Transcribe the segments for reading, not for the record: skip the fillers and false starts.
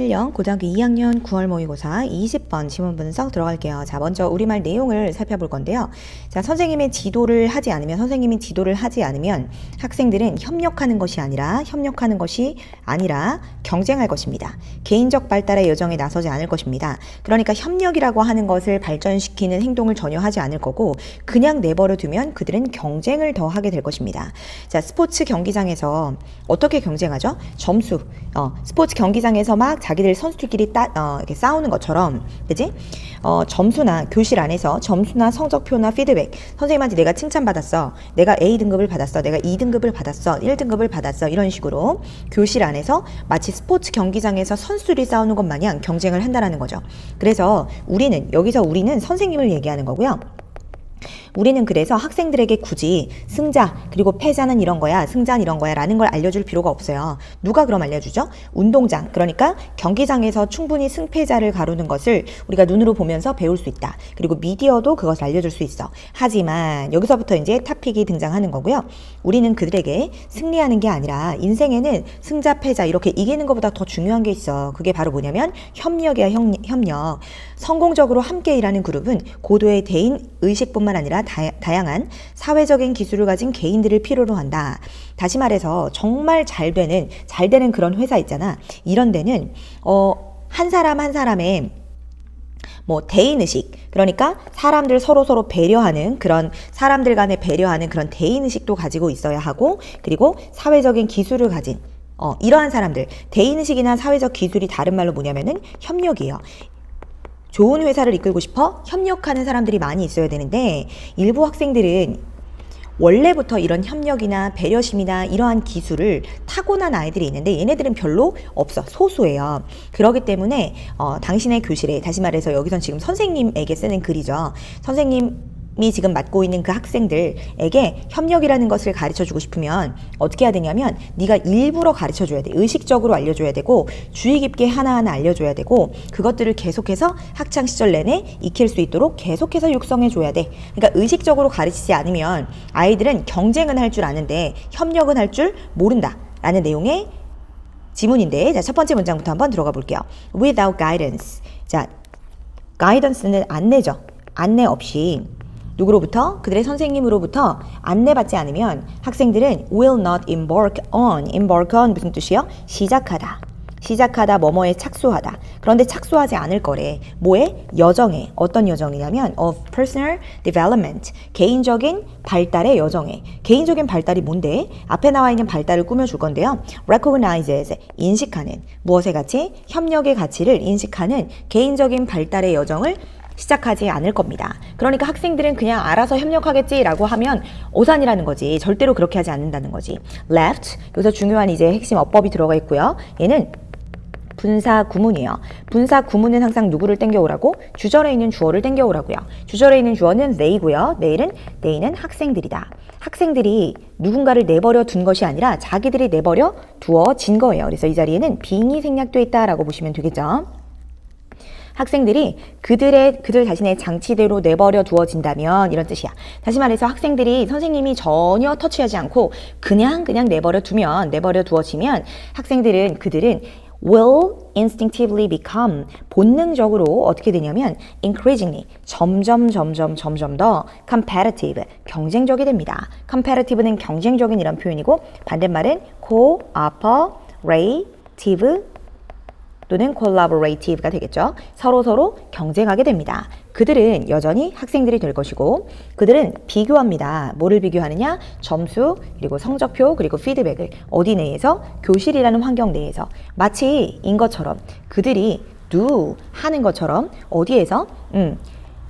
1년 고등학교 2학년 9월 모의고사 20번 지문 분석 들어갈게요. 자, 먼저 우리말 내용을 살펴볼 건데요. 자, 선생님이 지도를 하지 않으면 학생들은 협력하는 것이 아니라 경쟁할 것입니다. 개인적 발달의 여정에 나서지 않을 것입니다. 그러니까 협력이라고 하는 것을 발전시키는 행동을 전혀 하지 않을 거고 그냥 내버려 두면 그들은 경쟁을 더 하게 될 것입니다. 자, 스포츠 경기장에서 어떻게 경쟁하죠? 점수. 스포츠 경기장에서 막 자기들 선수들끼리 이렇게 싸우는 것처럼, 그지? 점수나 교실 안에서 점수나 성적표나 피드백, 선생님한테 내가 칭찬받았어, 내가 A등급을 받았어, 내가 2등급을 받았어, 1등급을 받았어, 이런 식으로 교실 안에서 마치 스포츠 경기장에서 선수들이 싸우는 것 마냥 경쟁을 한다는 거죠. 그래서 여기서 우리는 선생님을 얘기하는 거고요. 우리는 그래서 학생들에게 굳이 승자 그리고 패자는 이런 거야, 승자는 이런 거야 라는 걸 알려줄 필요가 없어요. 누가 그럼 알려주죠? 운동장, 그러니까 경기장에서 충분히 승패자를 가르는 것을 우리가 눈으로 보면서 배울 수 있다. 그리고 미디어도 그것을 알려줄 수 있어. 하지만 여기서부터 이제 타픽이 등장하는 거고요. 우리는 그들에게 승리하는 게 아니라 인생에는 승자 패자 이렇게 이기는 것보다 더 중요한 게 있어. 그게 바로 뭐냐면 협력이야. 협력. 성공적으로 함께 일하는 그룹은 고도의 대인 의식뿐만 아니라 다양한 사회적인 기술을 가진 개인들을 필요로 한다. 다시 말해서 정말 잘 되는 그런 회사 있잖아. 이런 데는 한 사람의 대인의식, 그러니까 사람들 서로 배려하는 그런 사람들 간에 배려하는 그런 대인의식도 가지고 있어야 하고, 그리고 사회적인 기술을 가진 이러한 사람들, 대인의식이나 사회적 기술이 다른 말로 뭐냐면은 협력이에요. 좋은 회사를 이끌고 싶어 협력하는 사람들이 많이 있어야 되는데 일부 학생들은 원래부터 이런 협력이나 배려심이나 이러한 기술을 타고난 아이들이 있는데 얘네들은 별로 없어. 소수예요. 그렇기 때문에 당신의 교실에, 다시 말해서 여기선 지금 선생님에게 쓰는 글이죠. 선생님이 지금 맡고 있는 그 학생들에게 협력이라는 것을 가르쳐주고 싶으면 어떻게 해야 되냐면 네가 일부러 가르쳐줘야 돼. 의식적으로 알려줘야 되고 주의 깊게 하나하나 알려줘야 되고 그것들을 계속해서 학창시절 내내 익힐 수 있도록 계속해서 육성해줘야 돼. 그러니까 의식적으로 가르치지 않으면 아이들은 경쟁은 할 줄 아는데 협력은 할 줄 모른다 라는 내용의 지문인데, 자, 첫 번째 문장부터 한번 들어가 볼게요. Without guidance. 자, guidance는 안내죠. 안내 없이 누구로부터? 그들의 선생님으로부터 안내받지 않으면 학생들은 will not embark on 무슨 뜻이요? 시작하다 뭐뭐에 착수하다. 그런데 착수하지 않을 거래. 뭐에? 여정에. 어떤 여정이냐면 of personal development, 개인적인 발달의 여정에. 개인적인 발달이 뭔데? 앞에 나와 있는 발달을 꾸며줄 건데요. recognizes, 인식하는, 무엇의 가치? 협력의 가치를 인식하는 개인적인 발달의 여정을 시작하지 않을 겁니다. 그러니까 학생들은 그냥 알아서 협력하겠지라고 하면 오산이라는 거지. 절대로 그렇게 하지 않는다는 거지. left, 여기서 중요한 이제 핵심 어법이 들어가 있고요. 얘는 분사 구문이에요. 분사 구문은 항상 누구를 땡겨오라고? 주절에 있는 주어를 땡겨오라고요. 주절에 있는 주어는 they고요. they는 학생들이다. 학생들이 누군가를 내버려 둔 것이 아니라 자기들이 내버려 두어진 거예요. 그래서 이 자리에는 being이 생략되어 있다라고 보시면 되겠죠. 학생들이 그들 자신의 장치대로 내버려 두어진다면 이런 뜻이야. 다시 말해서 학생들이 선생님이 전혀 터치하지 않고 그냥 내버려 두어지면 그들은 will instinctively become, 본능적으로 어떻게 되냐면 increasingly, 점점 더 competitive, 경쟁적이 됩니다. competitive는 경쟁적인 이란 표현이고 반대말은 cooperative 또는 collaborative가 되겠죠. 서로 경쟁하게 됩니다. 그들은 여전히 학생들이 될 것이고 그들은 비교합니다. 뭐를 비교하느냐? 점수, 그리고 성적표, 그리고 피드백을 어디 내에서? 교실이라는 환경 내에서. 마치 인 것처럼 그들이 하는 것처럼 어디에서?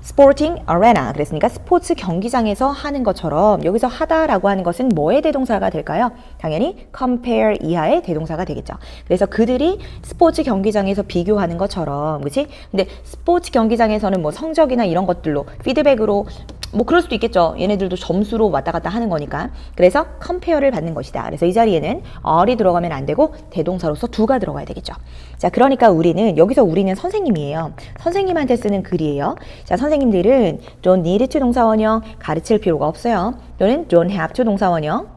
스포팅 아레나, 그랬으니까 스포츠 경기장에서 하는 것처럼 여기서 하다라고 하는 것은 뭐의 대동사가 될까요? 당연히 compare 이하의 대동사가 되겠죠. 그래서 그들이 스포츠 경기장에서 비교하는 것처럼, 그렇지? 근데 스포츠 경기장에서는 뭐 성적이나 이런 것들로 피드백으로 뭐 그럴 수도 있겠죠. 얘네들도 점수로 왔다 갔다 하는 거니까. 그래서 compare를 받는 것이다. 그래서 이 자리에는 are이 들어가면 안 되고 대동사로서 do가 들어가야 되겠죠. 자, 그러니까 여기서 우리는 선생님이에요. 선생님한테 쓰는 글이에요. 자, 선생님들은 don't need to 동사원형 가르칠 필요가 없어요. 또는 don't have to 동사원형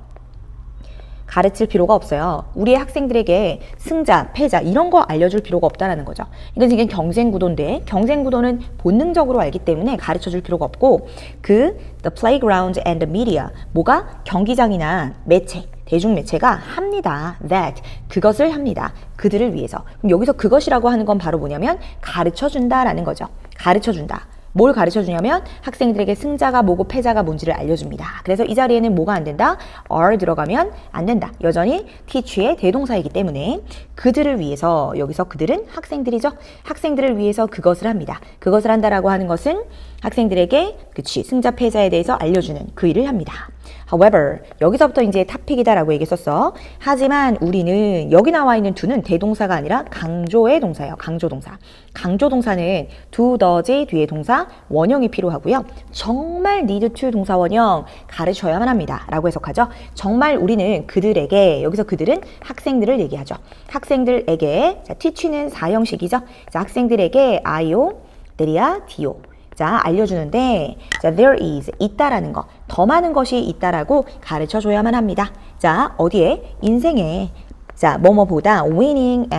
가르칠 필요가 없어요. 우리의 학생들에게 승자, 패자 이런 거 알려줄 필요가 없다라는 거죠. 이건 지금 경쟁 구도인데 경쟁 구도는 본능적으로 알기 때문에 가르쳐줄 필요가 없고 the playground and the media 뭐가 경기장이나 매체 대중매체가 합니다. that 그것을 합니다. 그들을 위해서. 그럼 여기서 그것이라고 하는 건 바로 뭐냐면 가르쳐준다라는 거죠. 가르쳐준다. 뭘 가르쳐주냐면 학생들에게 승자가 뭐고 패자가 뭔지를 알려줍니다. 그래서 이 자리에는 뭐가 안 된다? are 들어가면 안 된다. 여전히 teach의 대동사이기 때문에 그들을 위해서 여기서 그들은 학생들이죠. 학생들을 위해서 그것을 합니다. 그것을 한다라고 하는 것은 학생들에게 그치 승자 패자에 대해서 알려주는 그 일을 합니다. However, 여기서부터 이제 탑픽이다라고 얘기했었어. 하지만 우리는 여기 나와 있는 do는 대동사가 아니라 강조의 동사예요. 강조동사. 강조동사는 do, does 뒤에 동사 원형이 필요하고요. 정말 need to 동사 원형 가르쳐야만 합니다. 라고 해석하죠. 정말 우리는 그들에게 여기서 그들은 학생들을 얘기하죠. 학생들에게 자, teach는 사형식이죠. 자, 학생들에게 I요, there야, D요. 자, 알려주는데, 자, there is, 있다라는 거, 더 많은 것이 있다라고 가르쳐 줘야만 합니다. 자, 어디에? 인생에, 자, 뭐뭐보다 winning,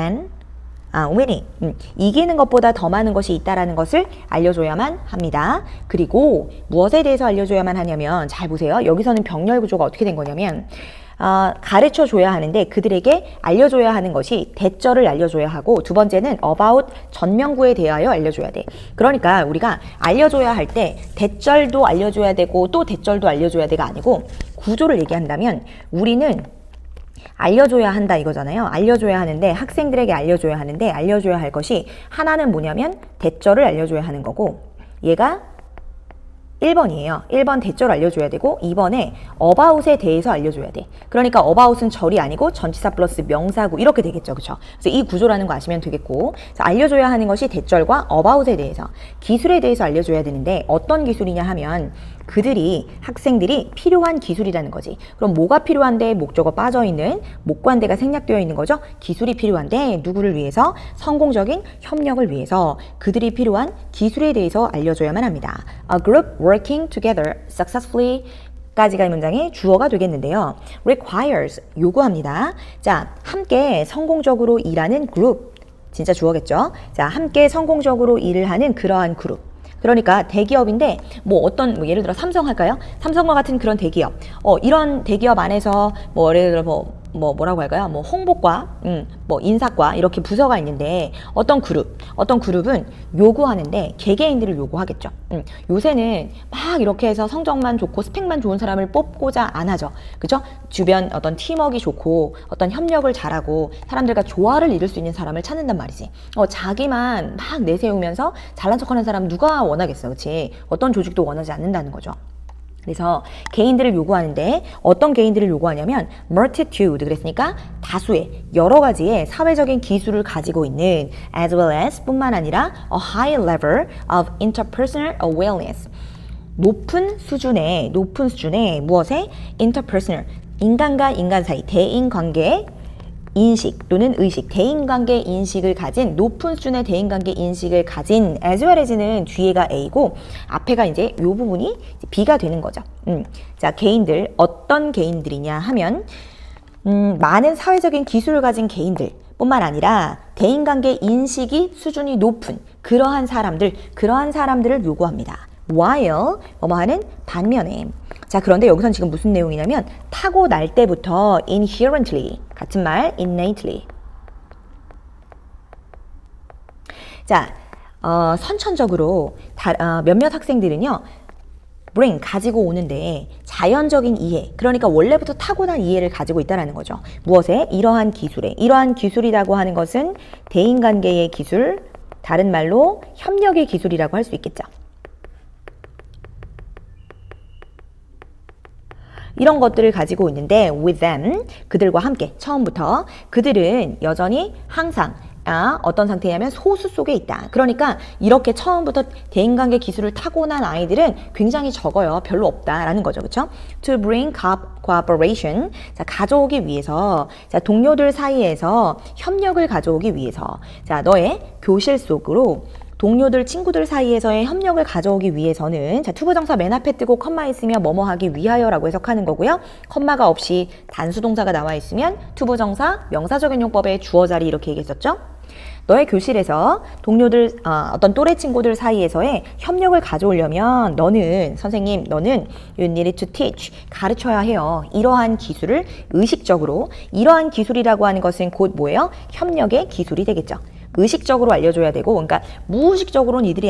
이기는 것보다 더 많은 것이 있다라는 것을 알려줘야만 합니다. 그리고 무엇에 대해서 알려줘야만 하냐면, 잘 보세요. 여기서는 병렬 구조가 어떻게 된 거냐면, 가르쳐 줘야 하는데 그들에게 알려줘야 하는 것이 대절을 알려줘야 하고 두 번째는 about 전명구에 대하여 알려줘야 돼. 그러니까 우리가 알려줘야 할 때 대절도 알려줘야 되고 또 대절도 알려줘야 돼가 아니고 구조를 얘기한다면 우리는 알려줘야 한다 이거잖아요. 알려줘야 하는데 학생들에게 알려줘야 하는데 알려줘야 할 것이 하나는 뭐냐면 대절을 알려줘야 하는 거고 얘가 1번이에요. 1번 대절 알려줘야 되고 2번에 about에 대해서 알려줘야 돼. 그러니까 about은 절이 아니고 전치사 플러스 명사구 이렇게 되겠죠. 그렇죠? 그래서 이 구조라는 거 아시면 되겠고 자, 알려줘야 하는 것이 대절과 about에 대해서 기술에 대해서 알려줘야 되는데 어떤 기술이냐 하면 그들이 학생들이 필요한 기술이라는 거지. 그럼 뭐가 필요한데 목적어 빠져있는 목관대가 생략되어 있는 거죠. 기술이 필요한데 누구를 위해서? 성공적인 협력을 위해서 그들이 필요한 기술에 대해서 알려줘야만 합니다. A group working together successfully 까지가 이 문장의 주어가 되겠는데요. requires 요구합니다. 자, 함께 성공적으로 일하는 그룹 진짜 주어겠죠. 자, 함께 성공적으로 일을 하는 그러한 그룹. 그러니까 대기업인데 뭐 어떤 뭐 예를 들어 삼성 할까요? 삼성과 같은 그런 대기업. 이런 대기업 안에서 뭐 예를 들어 뭐라고 할까요? 뭐 홍보과, 뭐 인사과 이렇게 부서가 있는데 어떤 그룹은 요구하는데 개개인들을 요구하겠죠. 요새는 막 이렇게 해서 성적만 좋고 스펙만 좋은 사람을 뽑고자 안 하죠. 그죠? 주변 어떤 팀워크가 좋고 어떤 협력을 잘하고 사람들과 조화를 이룰 수 있는 사람을 찾는단 말이지. 자기만 막 내세우면서 잘난 척하는 사람 누가 원하겠어, 그렇지? 어떤 조직도 원하지 않는다는 거죠. 그래서 개인들을 요구하는데 어떤 개인들을 요구하냐면 multitude 그랬으니까 다수의 여러 가지의 사회적인 기술을 가지고 있는 as well as 뿐만 아니라 a high level of interpersonal awareness 높은 수준의 무엇에 interpersonal 인간과 인간 사이 대인관계 인식 또는 의식, 대인관계 인식을 가진 높은 수준의 대인관계 인식을 가진 as well as는 뒤에가 A고 앞에가 이제 요 부분이 B가 되는 거죠. 자, 개인들 어떤 개인들이냐 하면 많은 사회적인 기술을 가진 개인들 뿐만 아니라 대인관계 인식이 수준이 높은 그러한 사람들을 요구합니다. while 뭐뭐하는 반면에 자 그런데 여기선 지금 무슨 내용이냐면 타고날 때부터 inherently 같은 말 innately 자 선천적으로 몇몇 학생들은요 bring 가지고 오는데 자연적인 이해 그러니까 원래부터 타고난 이해를 가지고 있다는 거죠. 무엇에? 이러한 기술이라고 하는 것은 대인관계의 기술 다른 말로 협력의 기술이라고 할 수 있겠죠. 이런 것들을 가지고 있는데 with them 그들과 함께 처음부터 그들은 여전히 항상 어떤 상태냐면 소수 속에 있다. 그러니까 이렇게 처음부터 대인관계 기술을 타고난 아이들은 굉장히 적어요. 별로 없다라는 거죠. 그렇죠? To bring cooperation 자 가져오기 위해서 자 동료들 사이에서 협력을 가져오기 위해서 자 너의 교실 속으로 동료들, 친구들 사이에서의 협력을 가져오기 위해서는 자, 투부정사 맨 앞에 뜨고 컴마 있으면 뭐뭐 하기 위하여라고 해석하는 거고요. 컴마가 없이 단수동사가 나와 있으면 투부정사, 명사적용법의 주어 자리 이렇게 얘기했었죠. 너의 교실에서 동료들, 어떤 또래 친구들 사이에서의 협력을 가져오려면 너는 선생님, 너는 you need to teach, 가르쳐야 해요. 이러한 기술을 의식적으로, 이러한 기술이라고 하는 것은 곧 뭐예요? 협력의 기술이 되겠죠. 의식적으로 알려줘야 되고, 그러니까 무의식적으로는 이들이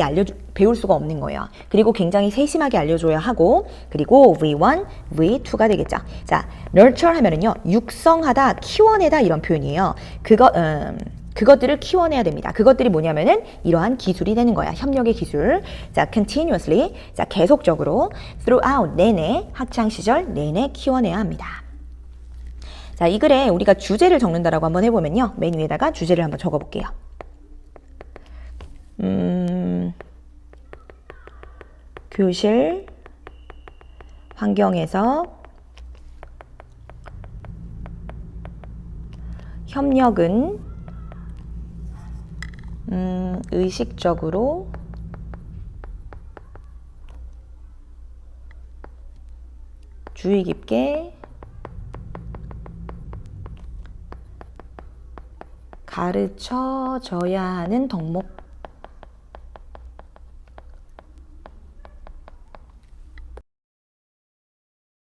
배울 수가 없는 거예요. 그리고 굉장히 세심하게 알려줘야 하고, 그리고 V1, V2가 되겠죠. 자, nurture 하면은요, 육성하다, 키워내다 이런 표현이에요. 그것들을 키워내야 됩니다. 그것들이 뭐냐면은 이러한 기술이 되는 거야. 협력의 기술. 자, continuously. 자, 계속적으로 throughout 내내 학창 시절 내내 키워내야 합니다. 자, 이 글에 우리가 주제를 적는다라고 한번 해보면요. 맨 위에다가 주제를 한번 적어볼게요. 교실 환경에서 협력은 의식적으로 주의 깊게 가르쳐져야 하는 덕목